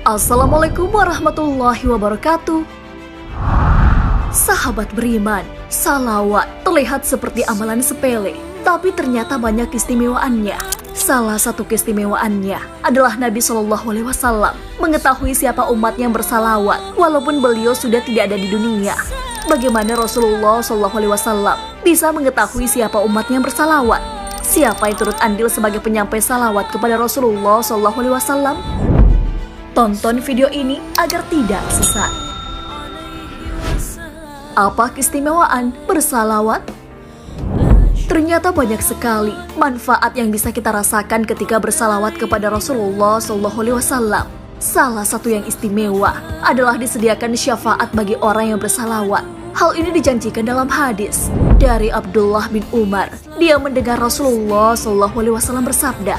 Assalamualaikum warahmatullahi wabarakatuh. Sahabat beriman, salawat terlihat seperti amalan sepele, tapi ternyata banyak keistimewaannya. Salah satu keistimewaannya adalah Nabi SAW mengetahui siapa umat yang bersalawat, walaupun beliau sudah tidak ada di dunia. Bagaimana Rasulullah SAW bisa mengetahui siapa umat yang bersalawat? Siapa yang turut andil sebagai penyampai salawat kepada Rasulullah SAW? Tonton video ini agar tidak sesat. Apa keistimewaan bersalawat? Ternyata banyak sekali manfaat yang bisa kita rasakan ketika bersalawat kepada Rasulullah SAW. Salah satu yang istimewa adalah disediakan syafaat bagi orang yang bersalawat. Hal ini dijanjikan dalam hadis dari Abdullah bin Umar. Dia mendengar Rasulullah SAW bersabda,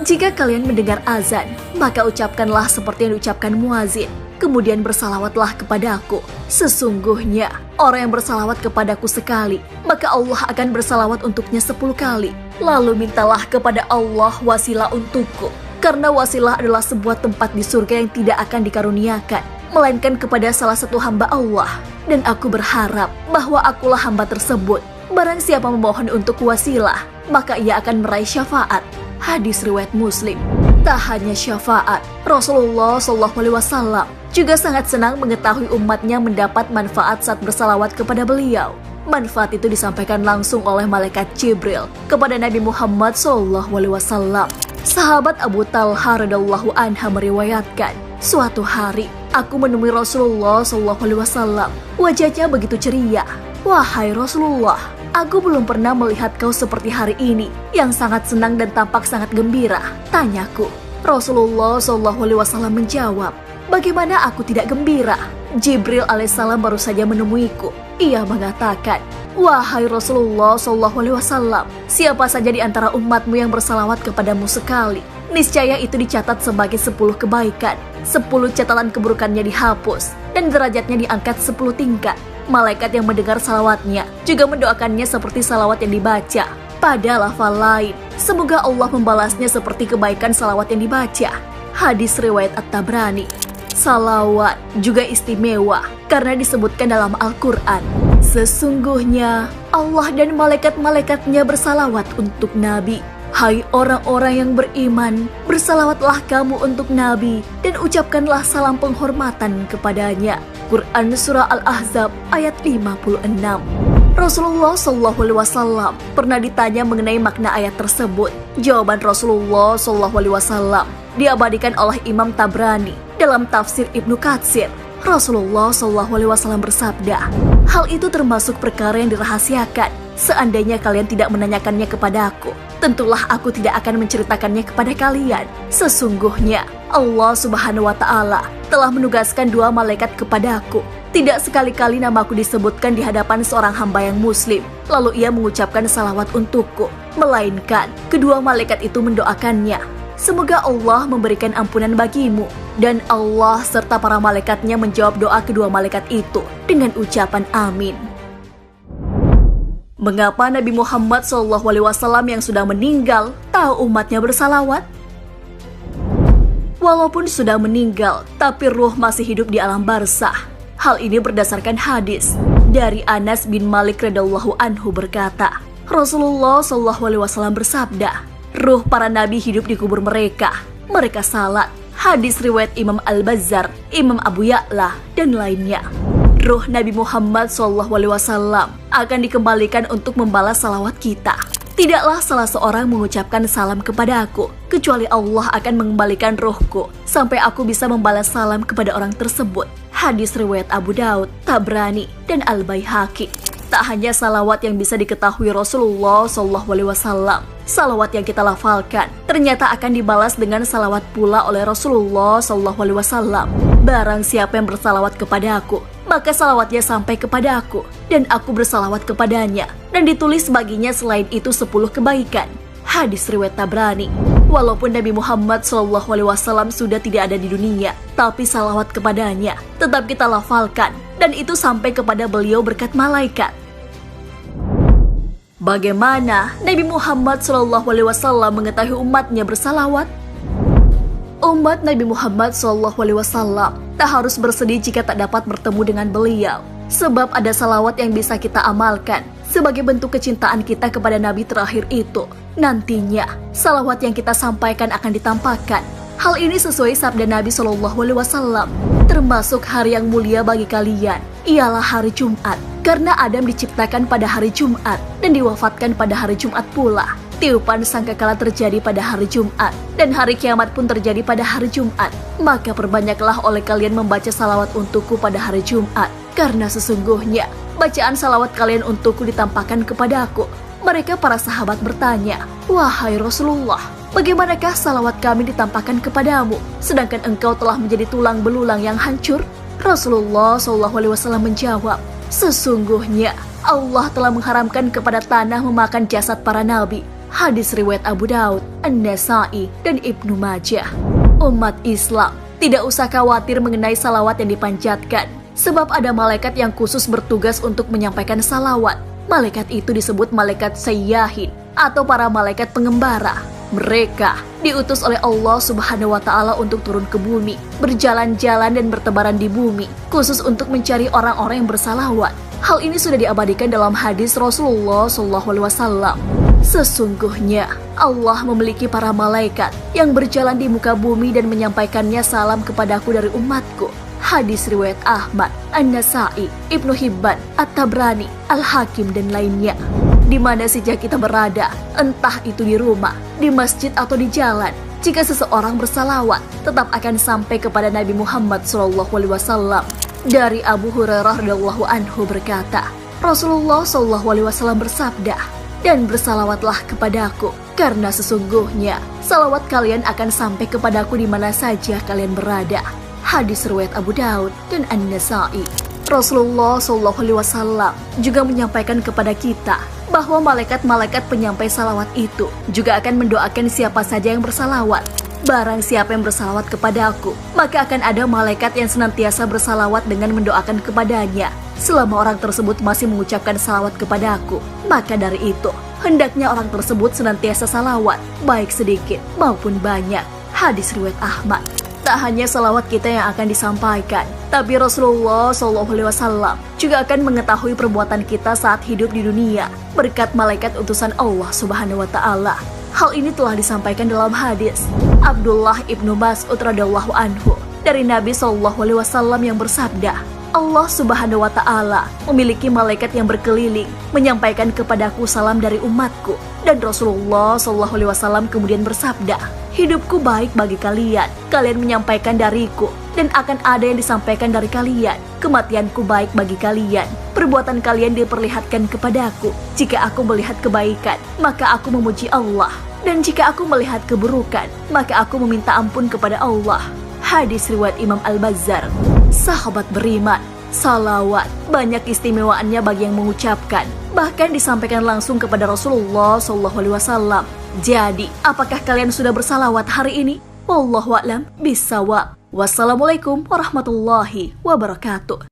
"Jika kalian mendengar azan, maka ucapkanlah seperti yang diucapkan muazin. Kemudian bersalawatlah kepadaku. Sesungguhnya orang yang bersalawat kepadaku sekali, maka Allah akan bersalawat untuknya 10 kali. Lalu mintalah kepada Allah wasilah untukku. Karena wasilah adalah sebuah tempat di surga yang tidak akan dikaruniakan, melainkan kepada salah satu hamba Allah. Dan aku berharap bahwa akulah hamba tersebut. Barang siapa memohon untuk wasilah, maka ia akan meraih syafaat." Hadis riwayat Muslim. Tak hanya syafaat, Rasulullah SAW juga sangat senang mengetahui umatnya mendapat manfaat saat bersalawat kepada beliau. Manfaat itu disampaikan langsung oleh malaikat Jibril kepada Nabi Muhammad SAW. Sahabat Abu Talha radhiyallahu anha meriwayatkan, "Suatu hari aku menemui Rasulullah SAW. Wajahnya begitu ceria. Wahai Rasulullah, aku belum pernah melihat kau seperti hari ini, yang sangat senang dan tampak sangat gembira," tanyaku. Rasulullah SAW menjawab, "Bagaimana aku tidak gembira? Jibril alaihissalam baru saja menemuiku." Ia mengatakan, "Wahai Rasulullah SAW, siapa saja di antara umatmu yang bersalawat kepadamu sekali, niscaya itu dicatat sebagai 10 kebaikan, 10 catatan keburukannya dihapus, dan derajatnya diangkat 10 tingkat. Malaikat yang mendengar salawatnya juga mendoakannya seperti salawat yang dibaca pada lafal lain. Semoga Allah membalasnya seperti kebaikan salawat yang dibaca." Hadis riwayat At-Tabrani. Salawat juga istimewa karena disebutkan dalam Al-Quran, "Sesungguhnya Allah dan malaikat-malaikatnya bersalawat untuk Nabi. Hai orang-orang yang beriman, bersalawatlah kamu untuk Nabi dan ucapkanlah salam penghormatan kepadanya." Quran Surah Al-Ahzab ayat 56. Rasulullah SAW pernah ditanya mengenai makna ayat tersebut. Jawaban Rasulullah SAW diabadikan oleh Imam Tabrani dalam tafsir Ibnu Katsir. Rasulullah SAW bersabda, "Hal itu termasuk perkara yang dirahasiakan. Seandainya kalian tidak menanyakannya kepadaku, tentulah aku tidak akan menceritakannya kepada kalian. Sesungguhnya Allah Subhanahu wa Ta'ala telah menugaskan 2 malaikat kepadaku. Tidak sekali-kali namaku disebutkan di hadapan seorang hamba yang muslim, lalu ia mengucapkan salawat untukku, melainkan kedua malaikat itu mendoakannya. Semoga Allah memberikan ampunan bagimu." Dan Allah serta para malaikatnya menjawab doa kedua malaikat itu dengan ucapan amin. Mengapa Nabi Muhammad SAW yang sudah meninggal tahu umatnya bersalawat? Walaupun sudah meninggal, tapi ruh masih hidup di alam barzah. Hal ini berdasarkan hadis dari Anas bin Malik radhiyallahu anhu berkata, Rasulullah SAW bersabda, "Ruh para nabi hidup di kubur mereka. Mereka salat." Hadis riwayat Imam Al-Bazzar, Imam Abu Ya'la, dan lainnya. Ruh Nabi Muhammad SAW akan dikembalikan untuk membalas salawat kita. Tidaklah salah seorang mengucapkan salam kepada aku, kecuali Allah akan mengembalikan ruhku sampai aku bisa membalas salam kepada orang tersebut. Hadis riwayat Abu Daud, Tabrani, dan Al-Baihaqi. Tak hanya salawat yang bisa diketahui Rasulullah SAW, salawat yang kita lafalkan ternyata akan dibalas dengan salawat pula oleh Rasulullah SAW. Barang siapa yang bersalawat kepada aku, maka salawatnya sampai kepada aku, dan aku bersalawat kepadanya, dan ditulis baginya selain itu 10 kebaikan. Hadis riwayat Tabrani. Walaupun Nabi Muhammad SAW sudah tidak ada di dunia, tapi salawat kepadanya tetap kita lafalkan, dan itu sampai kepada beliau berkat malaikat. Bagaimana Nabi Muhammad SAW mengetahui umatnya bersalawat? Umat Nabi Muhammad SAW tak harus bersedih jika tak dapat bertemu dengan beliau. Sebab ada salawat yang bisa kita amalkan sebagai bentuk kecintaan kita kepada Nabi terakhir itu. Nantinya, salawat yang kita sampaikan akan ditampakkan. Hal ini sesuai sabda Nabi SAW. Termasuk hari yang mulia bagi kalian, ialah hari Jumat. Karena Adam diciptakan pada hari Jumat dan diwafatkan pada hari Jumat pula. Tiupan sangkakala terjadi pada hari Jumat, dan hari kiamat pun terjadi pada hari Jumat. Maka perbanyaklah oleh kalian membaca salawat untukku pada hari Jumat. Karena sesungguhnya, bacaan salawat kalian untukku ditampakkan kepadaku. Mereka para sahabat bertanya, "Wahai Rasulullah, bagaimanakah salawat kami ditampakkan kepadamu, sedangkan engkau telah menjadi tulang belulang yang hancur?" Rasulullah SAW menjawab, "Sesungguhnya, Allah telah mengharamkan kepada tanah memakan jasad para nabi." Hadis riwayat Abu Daud, An-Nasa'i, dan Ibnu Majah. Umat Islam tidak usah khawatir mengenai salawat yang dipanjatkan, sebab ada malaikat yang khusus bertugas untuk menyampaikan salawat. Malaikat itu disebut malaikat sayyahin atau para malaikat pengembara. Mereka diutus oleh Allah Subhanahu wa Ta'ala untuk turun ke bumi, berjalan-jalan dan bertebaran di bumi, khusus untuk mencari orang-orang yang bersalawat. Hal ini sudah diabadikan dalam hadis Rasulullah SAW. Sesungguhnya Allah memiliki para malaikat yang berjalan di muka bumi dan menyampaikannya salam kepadaku dari umatku. Hadis riwayat Ahmad, An-Nasa'i, Ibnu Hibban, At-Tabrani, Al-Hakim, dan lainnya. Di mana saja kita berada, entah itu di rumah, di masjid atau di jalan, jika seseorang bersalawat, tetap akan sampai kepada Nabi Muhammad SAW. Dari Abu Hurairah radhiyallahu anhu berkata, Rasulullah SAW bersabda, "Dan bersalawatlah kepadaku, karena sesungguhnya salawat kalian akan sampai kepadaku di mana saja kalian berada." Hadis riwayat Abu Daud dan An-Nasa'i. Rasulullah SAW juga menyampaikan kepada kita bahwa malaikat-malaikat penyampai salawat itu juga akan mendoakan siapa saja yang bersalawat. Barang siapa yang bersalawat kepadaku, maka akan ada malaikat yang senantiasa bersalawat dengan mendoakan kepadanya. Selama orang tersebut masih mengucapkan salawat kepadaku, maka dari itu, hendaknya orang tersebut senantiasa salawat, baik sedikit maupun banyak. Hadis riwayat Ahmad. Tak hanya salawat kita yang akan disampaikan, tapi Rasulullah SAW juga akan mengetahui perbuatan kita saat hidup di dunia, berkat malaikat utusan Allah Subhanahu wa Ta'ala. Hal ini telah disampaikan dalam hadis Abdullah ibnu Mas'ud radhiyallahu anhu dari Nabi SAW yang bersabda, Allah Subhanahu wa Ta'ala memiliki malaikat yang berkeliling menyampaikan kepadaku salam dari umatku. Dan Rasulullah SAW kemudian bersabda, hidupku baik bagi kalian, kalian menyampaikan dariku, dan akan ada yang disampaikan dari kalian. Kematianku baik bagi kalian, perbuatan kalian diperlihatkan kepadaku. Jika aku melihat kebaikan, maka aku memuji Allah, dan jika aku melihat keburukan, maka aku meminta ampun kepada Allah. Hadis riwayat Imam Al-Bazzar. Sahabat beriman, salawat banyak istimewaannya bagi yang mengucapkan, bahkan disampaikan langsung kepada Rasulullah SAW. Jadi, apakah kalian sudah bersalawat hari ini? Wallahu a'lam bishawab. Wassalamualaikum warahmatullahi wabarakatuh.